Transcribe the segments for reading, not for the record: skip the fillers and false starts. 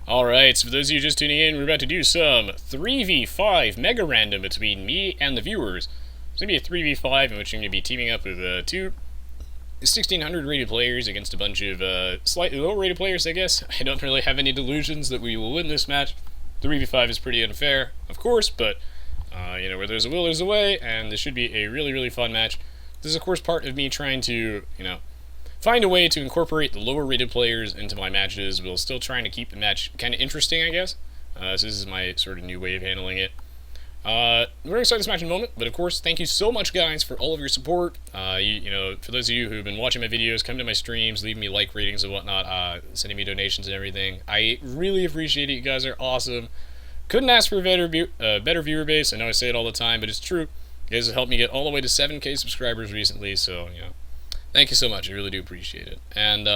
Alright, so for those of you just tuning in, we're about to do some 3v5 MegaRandom between me and the viewers. It's going to be a 3v5 in which I'm going to be teaming up with two 1600 rated players against a bunch of slightly lower rated players, I guess. I don't really have any delusions that we will win this match. 3v5 is pretty unfair, of course, but you know, where there's a will, there's a way, and this should be a really, really fun match. This is, of course, part of me trying to, you know, find a way to incorporate the lower rated players into my matches while still trying to keep the match kind of interesting, I guess. So this is my sort of new way of handling it. We're going to start this match in a moment, but of course, thank you so much, guys, for all of your support. You know, for those of you who've been watching my videos, come to my streams, leaving me like ratings and whatnot, sending me donations and everything. I really appreciate it. You guys are awesome. Couldn't ask for a better viewer base. I know I say it all the time, but it's true. You guys have helped me get all the way to 7K subscribers recently, so, you know, thank you so much. I really do appreciate it. And,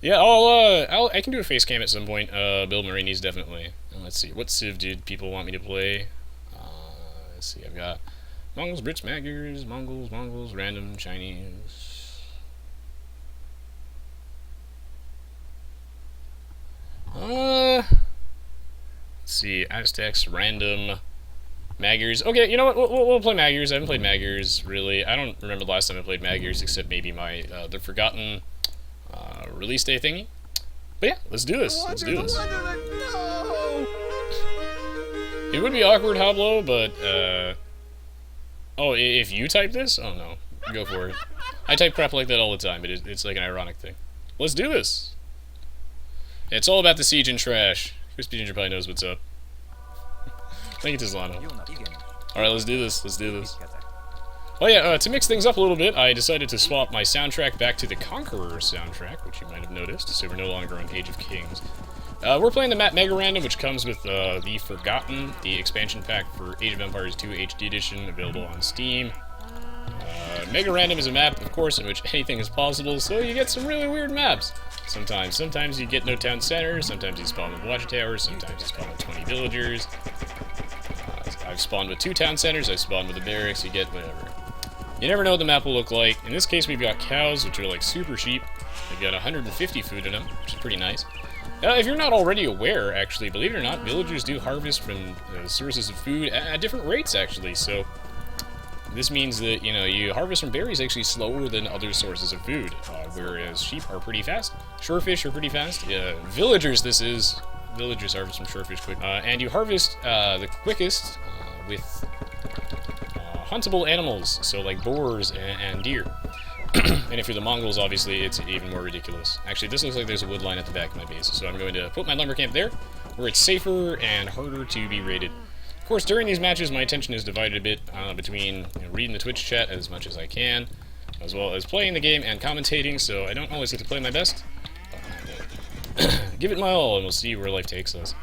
yeah, I can do a face cam at some point. Bill Marini's definitely. And let's see, what civ did people want me to play? Let's see, I've got Mongols, Brits, Magyars, Mongols, random, Chinese. Let's see, Aztecs, random, Magyars. Okay, you know what? We'll play Magyars. I haven't played Magyars, really. I don't remember the last time I played Magyars, except maybe my the Forgotten release day thingy. But yeah, let's do this. Let's do this. It would be awkward, Hablo, but oh, if you type this? Oh no, go for it. I type crap like that all the time, but it's like an ironic thing. Let's do this. It's all about the siege and trash. Crispy Ginger probably knows what's up. Thank you, Tislano. Alright, let's do this. Let's do this. Oh yeah, to mix things up a little bit, I decided to swap my soundtrack back to the Conqueror soundtrack, which you might have noticed, so we're no longer on Age of Kings. We're playing the map MegaRandom, which comes with the Forgotten, the expansion pack for Age of Empires 2 HD Edition, available on Steam. MegaRandom is a map, of course, in which anything is possible, so you get some really weird maps. Sometimes you get no town center, sometimes you spawn with watchtowers, sometimes you spawn with 20 villagers. I've spawned with 2 town centers, I've spawned with a barracks, you get whatever. You never know what the map will look like. In this case, we've got cows, which are like super cheap. They've got 150 food in them, which is pretty nice. If you're not already aware, actually, believe it or not, villagers do harvest from sources of food at different rates, actually, so this means that, you know, you harvest from berries actually slower than other sources of food, whereas sheep are pretty fast, shorefish are pretty fast, villagers harvest from shorefish quick, and you harvest the quickest with huntable animals, so like boars and deer. And if you're the Mongols, obviously, it's even more ridiculous. Actually, this looks like there's a wood line at the back of my base, so I'm going to put my lumber camp there, where it's safer and harder to be raided. Of course, during these matches, my attention is divided a bit between, you know, reading the Twitch chat as much as I can, as well as playing the game and commentating, so I don't always get to play my best. Give it my all, and we'll see where life takes us.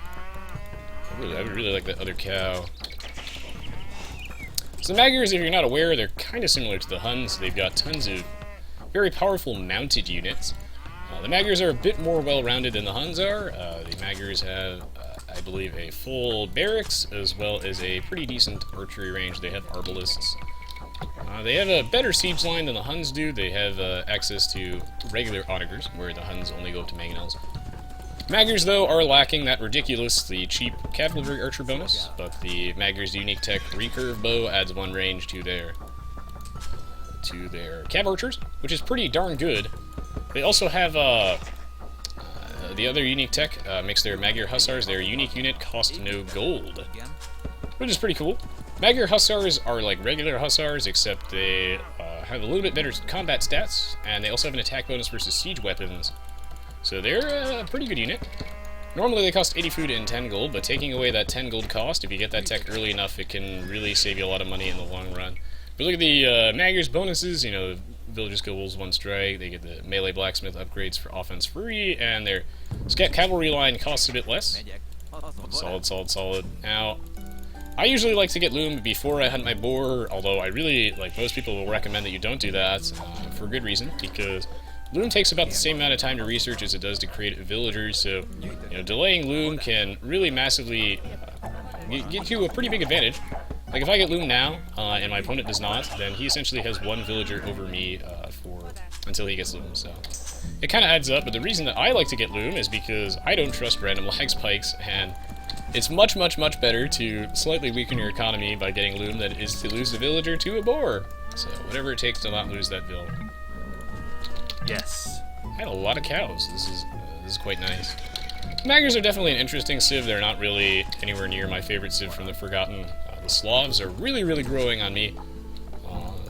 I would really like that other cow. So the Magyars, if you're not aware, they're kind of similar to the Huns. They've got tons of very powerful mounted units. The Magyars are a bit more well-rounded than the Huns are. The Magyars have, I believe, a full barracks, as well as a pretty decent archery range. They have arbalists. They have a better siege line than the Huns do. They have access to regular augurs, where the Huns only go up to mangonels. Magyars, though, are lacking that ridiculously cheap Cavalry Archer bonus, but the Magyars' unique tech recurve bow adds 1 range to their Cav Archers, which is pretty darn good. They also have the other unique tech makes their Magyar Hussars, their unique unit, cost no gold, which is pretty cool. Magyar Hussars are like regular Hussars, except they have a little bit better combat stats, and they also have an attack bonus versus siege weapons. So they're a pretty good unit. Normally they cost 80 food and 10 gold, but taking away that 10 gold cost, if you get that tech early enough, it can really save you a lot of money in the long run. But look at the Magyars bonuses, you know, villagers kill wolves 1 strike, they get the melee blacksmith upgrades for offense free, and their scat cavalry line costs a bit less. Solid. Now, I usually like to get loom before I hunt my boar, although I really, like most people, will recommend that you don't do that, for good reason, because loom takes about the same amount of time to research as it does to create villagers, so, you know, delaying loom can really massively get you a pretty big advantage. Like, if I get loom now, and my opponent does not, then he essentially has 1 villager over me for until he gets Loom, so it kind of adds up. But the reason that I like to get Loom is because I don't trust random lag spikes, and it's much, much, much better to slightly weaken your economy by getting Loom than it is to lose a villager to a boar. So whatever it takes to not lose that vill. Yes. I had a lot of cows. This is quite nice. Magyars are definitely an interesting civ. They're not really anywhere near my favorite civ from the Forgotten. The Slavs are really, really growing on me.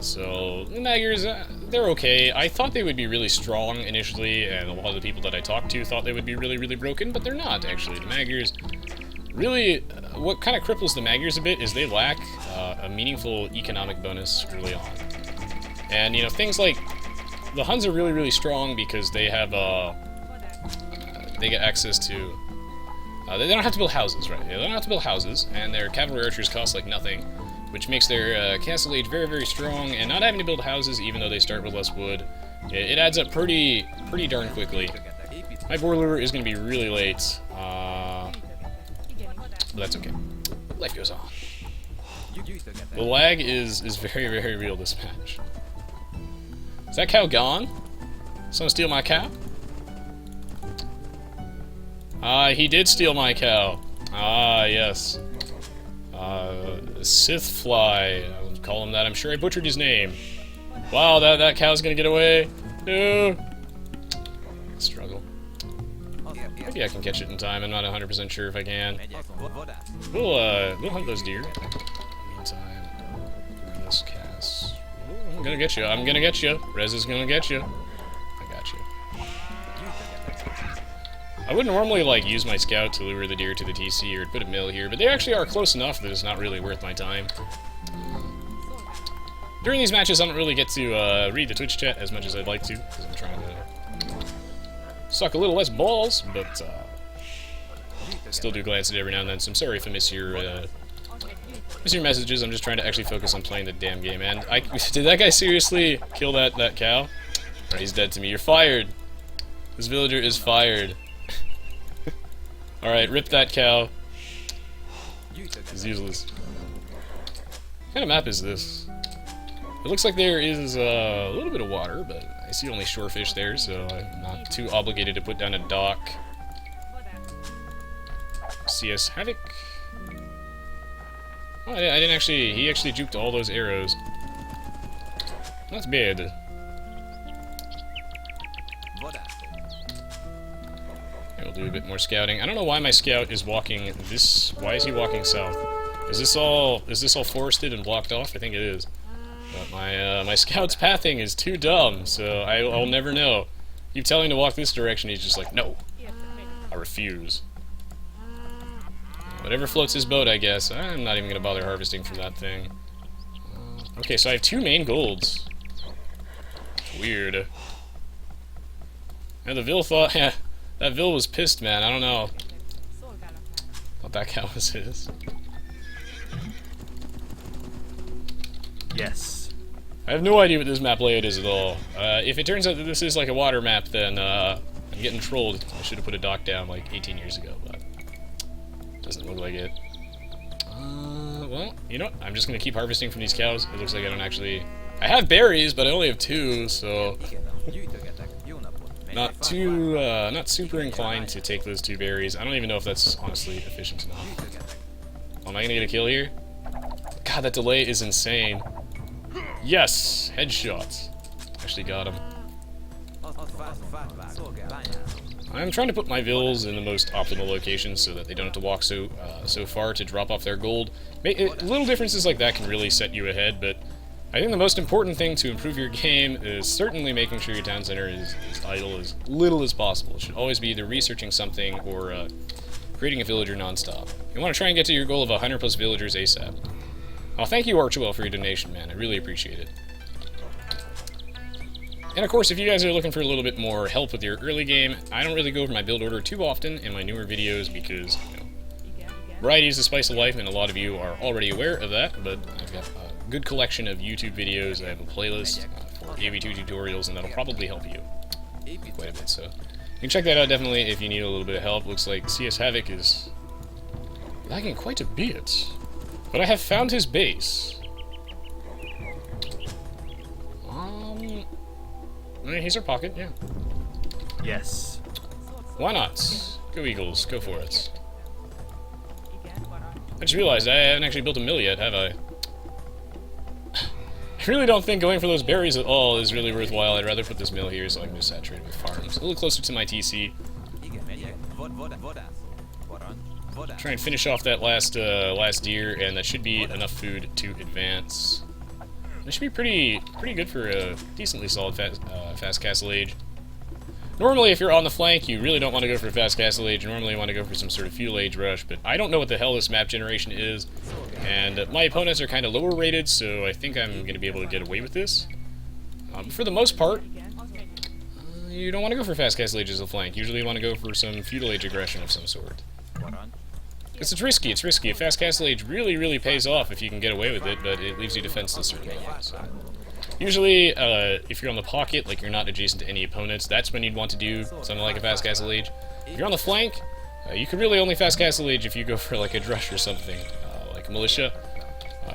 So the Magyars, they're okay. I thought they would be really strong initially, and a lot of the people that I talked to thought they would be really, really broken, but they're not, actually. The Magyars, really, what kind of cripples the Magyars a bit is they lack a meaningful economic bonus early on. And, you know, things like the Huns are really, really strong because they have, they get access to, they don't have to build houses, right? They don't have to build houses, and their Cavalry Archers cost like nothing, which makes their Castle Age very, very strong, and not having to build houses, even though they start with less wood, it adds up pretty darn quickly. My boar lure is going to be really late, but that's okay. Life goes on. The lag is very, very real this match. Is that cow gone? Someone steal my cow? He did steal my cow. Ah, yes. Sith Fly. I would call him that. I'm sure I butchered his name. Wow, that cow's gonna get away. No. Struggle. Maybe I can catch it in time. I'm not 100% sure if I can. We'll hunt those deer. Meantime, this cast. Ooh, I'm gonna get you. I'm gonna get you. Rez is gonna get you. I got you. I wouldn't normally, like, use my scout to lure the deer to the TC or put a mill here, but they actually are close enough that it's not really worth my time. During these matches, I don't really get to read the Twitch chat as much as I'd like to, because I'm trying to suck a little less balls, but still do glance at it every now and then, so I'm sorry if I miss your messages. I'm just trying to actually focus on playing the damn game. And did that guy seriously kill that cow? Or he's dead to me. You're fired. This villager is fired. Alright, rip that cow. It's useless. What kind of map is this? It looks like there is a little bit of water, but I see only shorefish there, so I'm not too obligated to put down a dock. CS Havoc. Oh, I didn't actually... He actually juked all those arrows. Not bad. We'll do a bit more scouting. I don't know why my scout is walking this... Why is he walking south? Is this all forested and blocked off? I think it is. But my scout's pathing is too dumb, so I'll never know. You tell him to walk this direction, he's just like, no. I refuse. Whatever floats his boat, I guess. I'm not even going to bother harvesting from that thing. Okay, so I have 2 main golds. Weird. Now the Vil thought... Yeah, that Vil was pissed, man. I don't know. Thought that cow was his. Yes. I have no idea what this map layout is at all. If it turns out that this is like a water map, then I'm getting trolled. I should have put a dock down like 18 years ago, but doesn't look like it. Well, you know what? I'm just gonna keep harvesting from these cows. It looks like I don't actually... I have berries, but I only have 2, so... not super inclined to take those 2 berries. I don't even know if that's honestly efficient enough. Oh, am I gonna get a kill here? God, that delay is insane. Yes! Headshot. Actually got him. I'm trying to put my vills in the most optimal locations so that they don't have to walk so far to drop off their gold. Little differences like that can really set you ahead, but I think the most important thing to improve your game is certainly making sure your town center is idle as little as possible. It should always be either researching something or creating a villager non-stop. You want to try and get to your goal of 100 plus villagers ASAP. Oh, thank you, Archwell, for your donation, man. I really appreciate it. And of course, if you guys are looking for a little bit more help with your early game, I don't really go over my build order too often in my newer videos because, you know, variety is the spice of life, and a lot of you are already aware of that, but I've got a good collection of YouTube videos. I have a playlist for Aoe2 tutorials, and that'll probably help you quite a bit, so you can check that out definitely if you need a little bit of help. Looks like CS Havoc is lagging quite a bit, but I have found his base. I mean, he's our pocket, yeah. Yes. Why not? Go Eagles, go for it. I just realized I haven't actually built a mill yet, have I? I really don't think going for those berries at all is really worthwhile. I'd rather put this mill here so I can just saturate it with farms. A little closer to my TC. Try and finish off that last deer, and that should be enough food to advance. This should be pretty good for a decently solid fast castle age. Normally, if you're on the flank, you really don't want to go for a fast castle age. Normally, you want to go for some sort of feudal age rush, but I don't know what the hell this map generation is, and my opponents are kind of lower rated, so I think I'm going to be able to get away with this. But for the most part, you don't want to go for fast castle age as a flank. Usually, you want to go for some feudal age aggression of some sort. Because it's risky, it's risky. A fast castle age really pays off if you can get away with it, but it leaves you defenseless early on. So. Usually, if you're on the pocket, like you're not adjacent to any opponents, that's when you'd want to do something like a fast castle age. If you're on the flank, you could really only fast castle age if you go for like a drush or something, like a militia,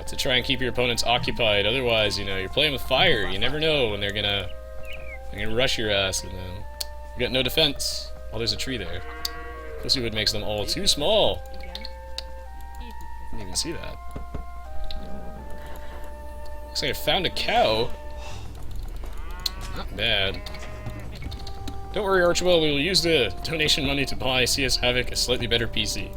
to try and keep your opponents occupied. Otherwise, you know, you're playing with fire. You never know when they're gonna rush your ass, and then you got no defense. Oh, there's a tree there. Pussy wood makes them all too small. Didn't even see that. Looks like I found a cow. Not bad. Don't worry, Archwell, we will use the donation money to buy CS Havoc a slightly better PC.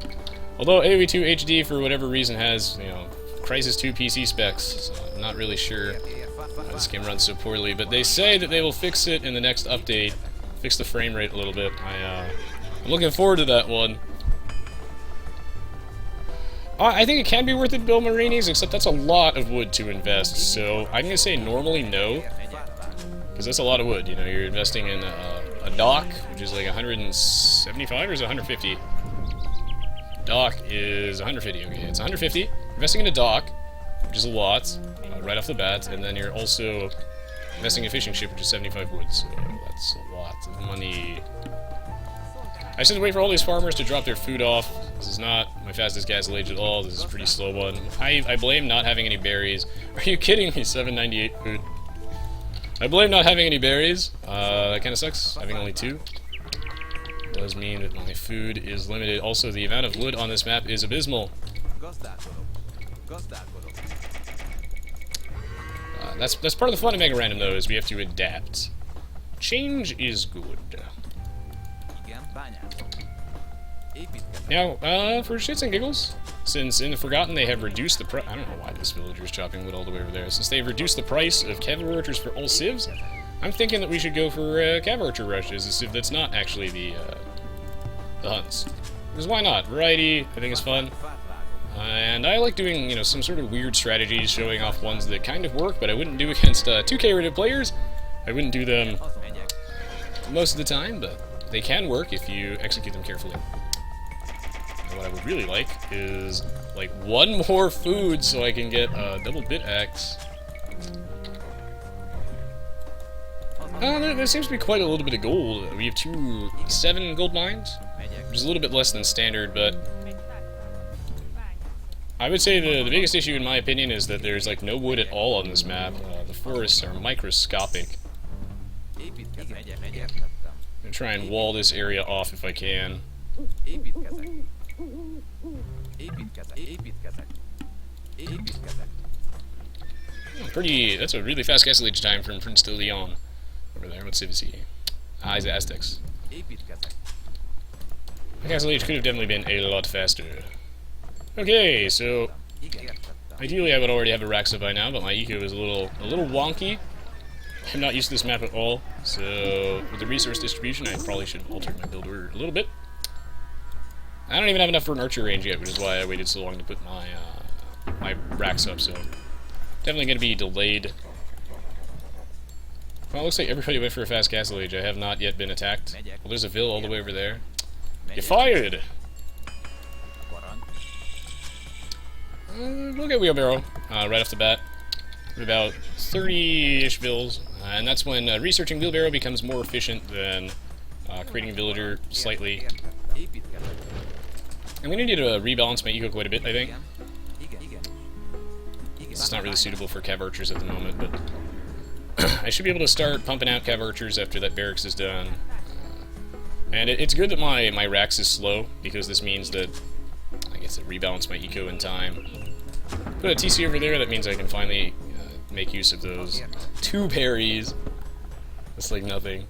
Although Aoe2 HD, for whatever reason, has, you know, Crysis 2 PC specs, so I'm not really sure why this game runs so poorly, but they say that they will fix it in the next update, fix the frame rate a little bit. I'm looking forward to that one. I think it can be worth it to build Marinis, except that's a lot of wood to invest, so I'm going to say normally no, because that's a lot of wood. You know, you're investing in a dock, which is like 175, or is it 150? Dock is 150, okay, it's 150. Investing in a dock, which is a lot, right off the bat, and then you're also investing in a fishing ship, which is 75 wood, so that's a lot of money. I just have to wait for all these farmers to drop their food off. This is not my fastest castle age at all. This is a pretty slow one. I blame not having any berries. Are you kidding me? 798 food. I blame not having any berries. That kind of sucks. Having only 2 does mean that my food is limited. Also, the amount of wood on this map is abysmal. That's part of the fun of MegaRandom, though, is we have to adapt. Change is good. Now, for shits and giggles, since in the Forgotten they have reduced the price— I don't know why this villager is chopping wood all the way over there. Since they've reduced the price of Cavalry Archers for all civs, I'm thinking that we should go for Cav Archer Rush as a civ that's not actually the Huns. Because why not? Variety, I think, is fun. And I like doing, you know, some sort of weird strategies, showing off ones that kind of work, but I wouldn't do against 2K rated players. I wouldn't do them most of the time, but they can work if you execute them carefully. And what I would really like is, like, 1 more food so I can get a double bit axe. There seems to be quite a little bit of gold. We have 7 gold mines, which is a little bit less than standard, but I would say the biggest issue, in my opinion, is that there's, like, no wood at all on this map. The forests are microscopic. I'm gonna try and wall this area off if I can. That's a really fast castle age time from Prince de Leon. Over there, what's civ is he? Ah, he's the Aztecs. The castle age could have definitely been a lot faster. Okay, so ideally I would already have a Raxa by now, but my eco is a little wonky. I'm not used to this map at all, so with the resource distribution I probably should have altered my build order a little bit. I don't even have enough for an archer range yet, which is why I waited so long to put my my racks up, so definitely going to be delayed. Well, it looks like everybody went for a fast castle age. I have not yet been attacked. Well, there's a vill all the way over there. Get fired! We'll get wheelbarrow right off the bat. About 30-ish vills, and that's when researching wheelbarrow becomes more efficient than creating a villager slightly. I'm going to need to rebalance my eco quite a bit, I think. It's not really suitable for Cav Archers at the moment, but I should be able to start pumping out Cav Archers after that barracks is done. And it's good that my Rax is slow, because this means that I get to rebalance my eco in time. Put a TC over there, that means I can finally make use of those 2 parries. That's like nothing.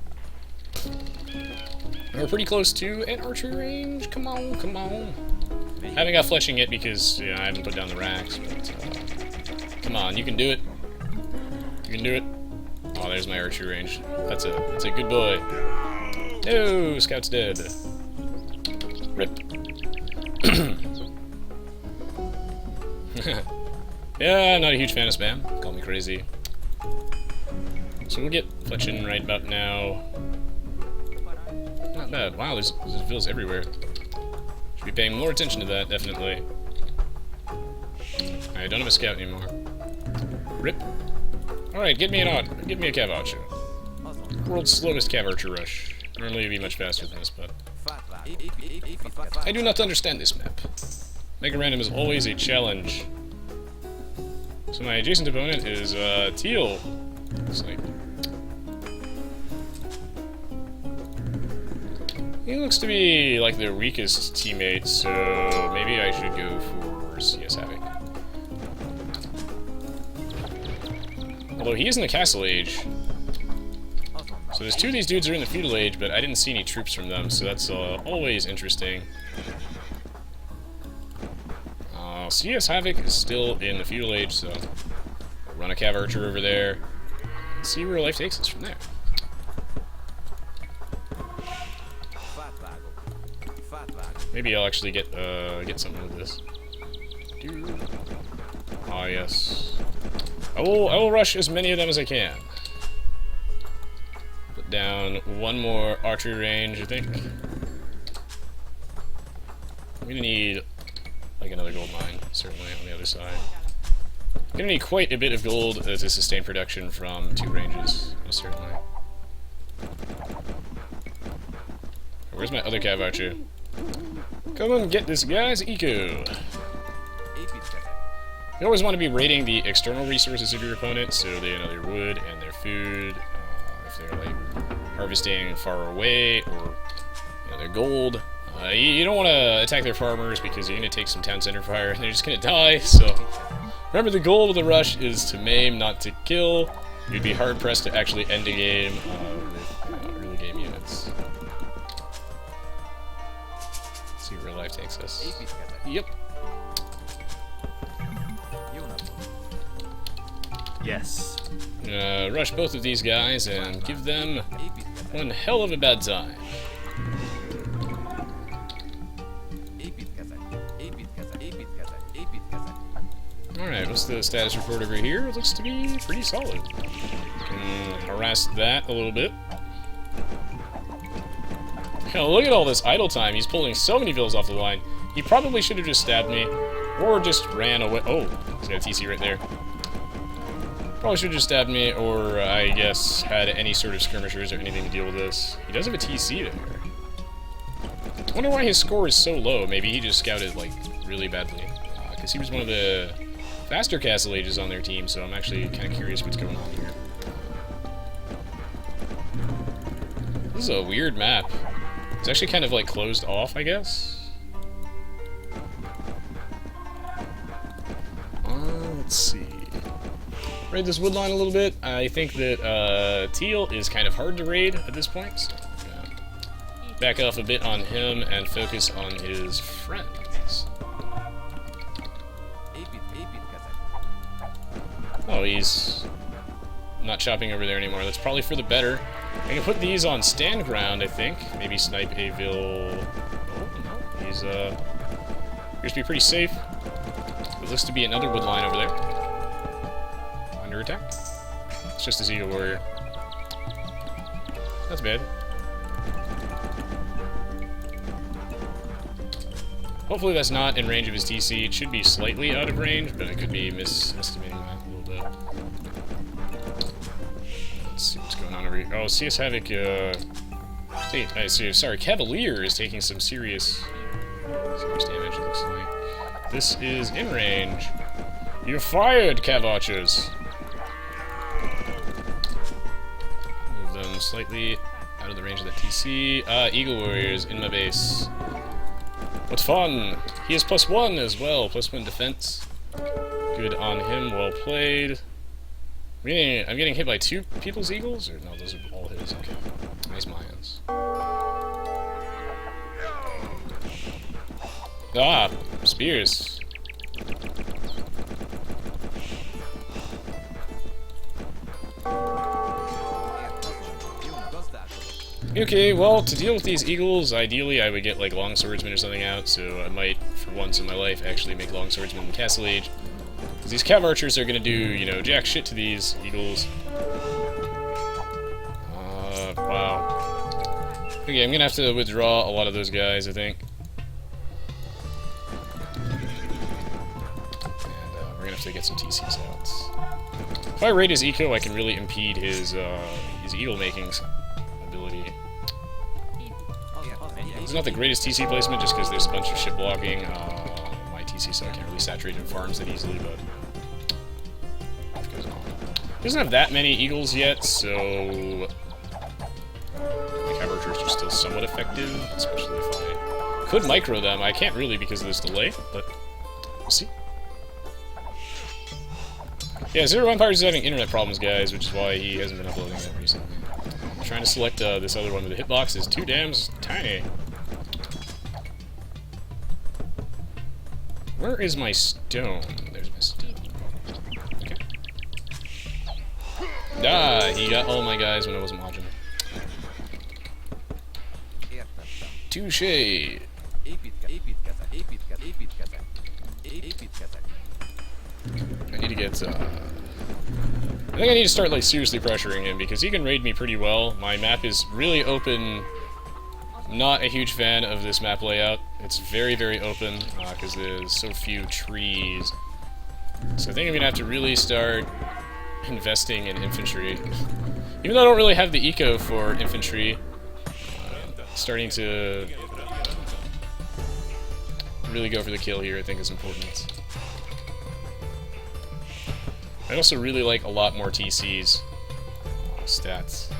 We're pretty close to an archery range. Come on, come on. I haven't got fletching yet because I haven't put down the racks, but come on, you can do it. You can do it. Oh, there's my archery range. That's it. That's a good boy. No, scout's dead. Rip. Yeah, I'm not a huge fan of spam. Call me crazy. So we'll get fletching right about now. Not bad. Wow, there's vills everywhere. Should be paying more attention to that, definitely. I don't have a scout anymore. Rip. Alright, get me an odd. Give me a Cav Archer. World's slowest Cav Archer rush. Normally it'd be much faster than this, but I do not understand this map. MegaRandom is always a challenge. So my adjacent opponent is Teal. Looks like. He looks to be like their weakest teammate, so maybe I should go for CS Havoc. Although he is in the Castle Age. So there's 2 of these dudes are in the Feudal Age, but I didn't see any troops from them, so that's always interesting. CS Havoc is still in the Feudal Age, so we'll run a Cav Archer over there and see where life takes us from there. Maybe I'll actually get something with this. Ah, yes. I will rush as many of them as I can. Put down 1 more archery range, I think. I'm gonna need like another gold mine, certainly, on the other side. I'm gonna need quite a bit of gold to sustain production from 2 ranges, most certainly. Where's my other Cav Archer? Come and get this guy's eco! You always want to be rating the external resources of your opponent, so they know their wood and their food, if they're like harvesting far away, or their gold. You don't want to attack their farmers because you're going to take some town center fire and they're just going to die, so remember the goal of the rush is to maim, not to kill. You'd be hard pressed to actually end a game with early game units. Let's see where life takes us. Yep. Yes. Rush both of these guys and give them one hell of a bad time. Alright, what's the status report over here? It looks to be pretty solid. Can harass that a little bit. Look at all this idle time. He's pulling so many villas off the line. He probably should have just stabbed me, or just ran away. Oh, he's got a TC right there. Probably should have just stabbed me, or I guess had any sort of skirmishers or anything to deal with this. He does have a TC there. I wonder why his score is so low. Maybe he just scouted, like, really badly. Because he was one of the faster Castle Ages on their team, so I'm actually kind of curious what's going on here. This is a weird map. It's actually kind of, like, closed off, I guess. Let's see. Raid this wood line a little bit. I think that Teal is kind of hard to raid at this point, so I'm gonna back off a bit on him and focus on his friends. Oh, he's not chopping over there anymore. That's probably for the better. I can put these on stand ground, I think. Maybe snipe a Vil. Oh, no. He's appears to be pretty safe. There looks to be another wood line over there. Under attack. It's just his Eagle Warrior. That's bad. Hopefully that's not in range of his TC. It should be slightly out of range, but I could be misestimating that a little bit. Let's see what's going on over here. Oh, CS Havoc, sorry, Cavalier is taking some serious damage, it looks like. This is in range. You're fired, Cav Archers. I'm slightly out of the range of that TC. Eagle Warriors in my base. What fun! He is +1 as well, +1 defense. Good on him, well played. I'm getting hit by 2 people's eagles? Or no, those are all his, okay. Nice Mayans. Ah! Spears. Okay, well, to deal with these eagles, ideally I would get like longswordsmen or something out, so I might, for once in my life, actually make longswordsmen in Castle Age. Because these Cav Archers are gonna do, you know, jack shit to these eagles. Wow. Okay, I'm gonna have to withdraw a lot of those guys, I think. And we're gonna have to get some TCs out. If I raid his eco, I can really impede his eagle makings ability. It's not the greatest TC placement just because there's a bunch of ship blocking my TC, so I can't really saturate in farms that easily, but he doesn't have that many eagles yet, so the Cav Archers are still somewhat effective, especially if I could micro them. I can't really because of this delay, but we'll see. Yeah, Zero Empires is having internet problems, guys, which is why he hasn't been uploading that recently. I'm trying to select this other one, but the hitbox is too damn tiny. Where is my stone? There's my stone. Okay. Ah, he got all my guys when I wasn't watching. Touche. I need to get, I think I need to start, like, seriously pressuring him, because he can raid me pretty well. My map is really open. I'm not a huge fan of this map layout. It's very, very open, because there's so few trees. So I think I'm gonna have to really start investing in infantry. Even though I don't really have the eco for infantry, starting to really go for the kill here I think is important. I also really like a lot more TCs stats.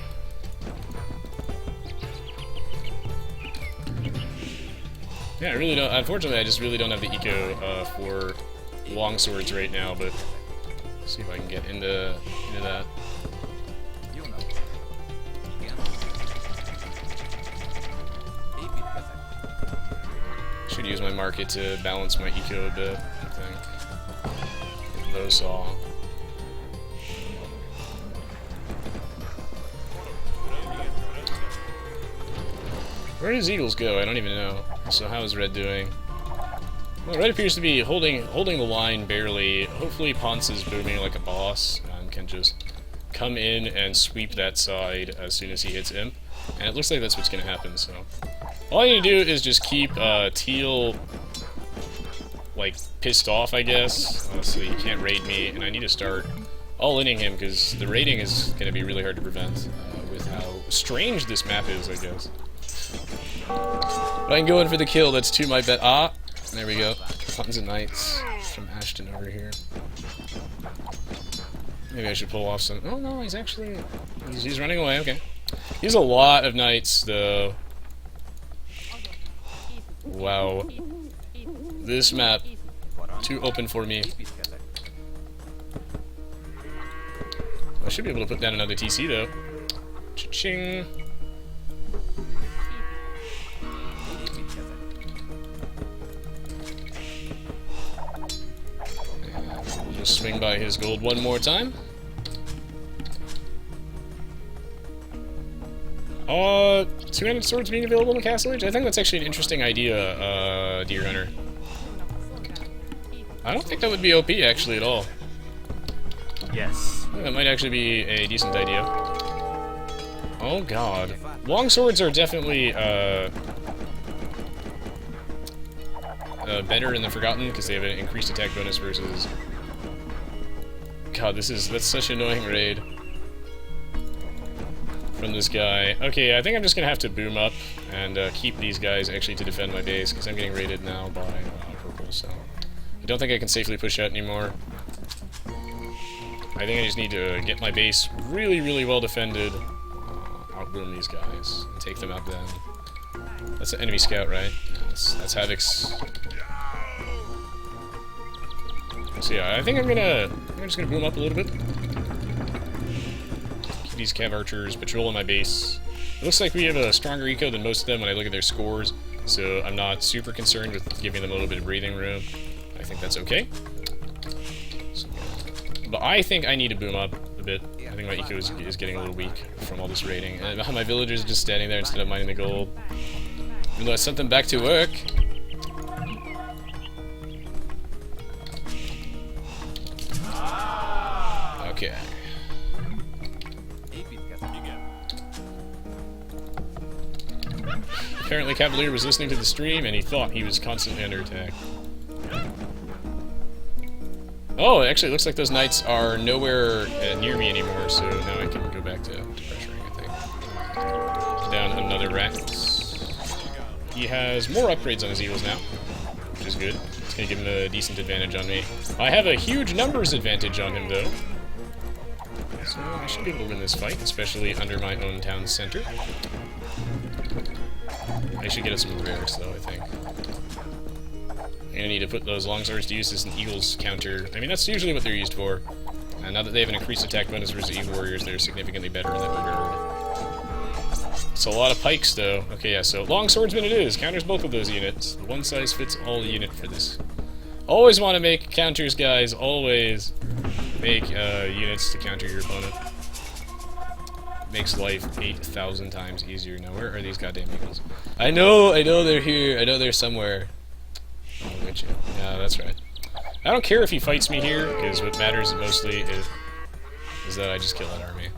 Yeah, I really don't. Unfortunately, I just really don't have the eco for longswords right now, but let's see if I can get into that. Should use my market to balance my eco a bit, I think. Low saw. Where does Eagles go? I don't even know. So how is Red doing? Well, Red appears to be holding the line barely. Hopefully Ponce is booming like a boss and can just come in and sweep that side as soon as he hits Imp. And it looks like that's what's going to happen, so... all I need to do is just keep Teal, like, pissed off, I guess. So he can't raid me, and I need to start all-inning him, because the raiding is going to be really hard to prevent with how strange this map is, I guess. But I can go in for the kill, that's to my bet. Ah, there we go. Tons of knights from Ashton over here. Maybe I should pull off some... oh no, he's actually... he's running away, okay. He has a lot of knights, though. Wow. This map, too open for me. I should be able to put down another TC, though. Cha-ching! We'll just swing by his gold one more time. 2-handed swords being available in Castle Age? I think that's actually an interesting idea, Deer Hunter. I don't think that would be OP, actually, at all. Yes. I think that might actually be a decent idea. Oh god. Long swords are definitely, better in the Forgotten, because they have an increased attack bonus versus... god, that's such an annoying raid from this guy. Okay, I think I'm just gonna have to boom up and keep these guys actually to defend my base, because I'm getting raided now by purple, so I don't think I can safely push out anymore. I think I just need to get my base really, really well defended. outboom these guys and take them out then. That's an enemy scout, right? That's Havoc's. So yeah, I think I'm just gonna boom up a little bit. Keep these Cav Archers patrolling my base. It looks like we have a stronger eco than most of them when I look at their scores, so I'm not super concerned with giving them a little bit of breathing room. I think that's okay. So, but I think I need to boom up a bit. I think my eco is getting a little weak from all this raiding. And my villagers are just standing there instead of mining the gold. Even though I sent them back to work. Okay. Apparently Cavalier was listening to the stream and he thought he was constantly under attack. Oh, it actually looks like those knights are nowhere near me anymore, so now I can go back to pressuring, I think. Down another Rex. He has more upgrades on his eagles now, which is good. It's going to give him a decent advantage on me. I have a huge numbers advantage on him, though. So I should be able to win this fight, especially under my own town center. I should get us some barracks, though, I think. I'm gonna need to put those longswords to use as an eagles counter. I mean, that's usually what they're used for. And now that they have an increased attack bonus versus eagle warriors, they're significantly better in that regard. It's a lot of pikes, though. Okay, yeah, so longswordsman it is. Counters both of those units. The one-size-fits-all unit for this. Always want to make counters, guys. Always make units to counter your opponent. Makes life 8,000 times easier. Now, where are these goddamn eagles? I know they're here. I know they're somewhere. Oh, get you. Yeah, that's right. I don't care if he fights me here, because what matters mostly is that I just kill that army.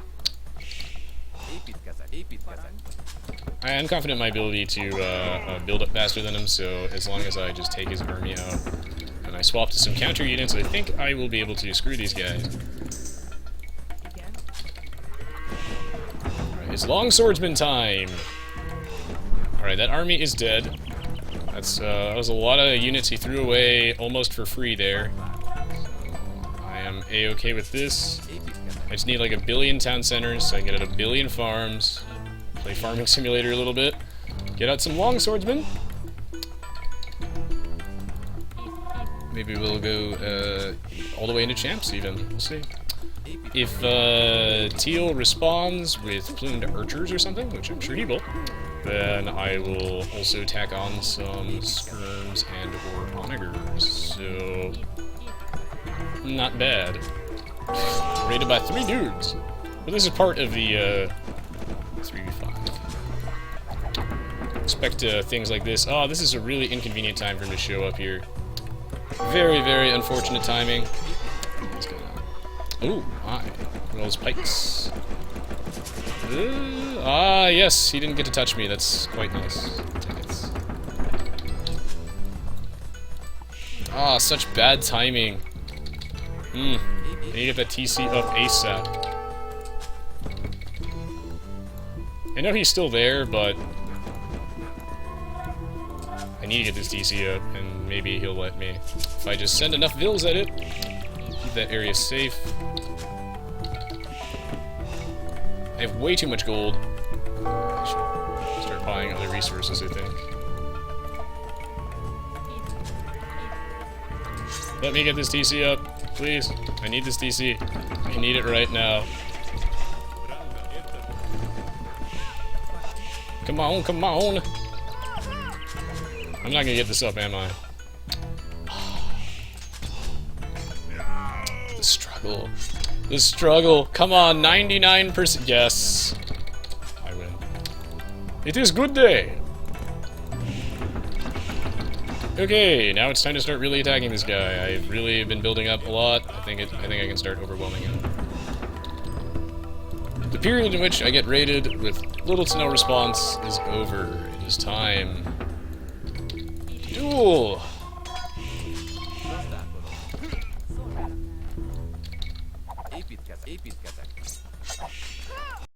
I am confident in my ability to build up faster than him, so as long as I just take his army out and I swap to some counter units, I think I will be able to screw these guys. Alright, it's longswordsman time! Alright, that army is dead. That was a lot of units he threw away almost for free there. So I am A-okay with this. I just need like 1 billion town centers so I can get out 1 billion farms. Play Farming Simulator a little bit. Get out some longswordsmen. Maybe we'll go all the way into champs even. We'll see. If Teal responds with plumed archers or something, which I'm sure he will, then I will also tack on some skirms and or onagers. So not bad. Raided by 3 dudes. But this is part of the 3v5. Expect things like this. Oh, this is a really inconvenient time for him to show up here. Very, very unfortunate timing. What's going on? Oh, my. Roll those pikes. Yes, he didn't get to touch me. That's quite nice. Nice. Ah, such bad timing. I need to get that TC up ASAP. I know he's still there, but I need to get this TC up, and maybe he'll let me. If I just send enough vills at it, keep that area safe. I have way too much gold. I should start buying other resources, I think. Let me get this TC up, please. I need this TC. I need it right now. Come on, come on! I'm not gonna get this up, am I? The struggle. The struggle. Come on, 99%. Yes. I win. It is good day. Okay, now it's time to start really attacking this guy. I've really been building up a lot. I think I can start overwhelming him. The period in which I get raided with little to no response is over. It is time. Duel!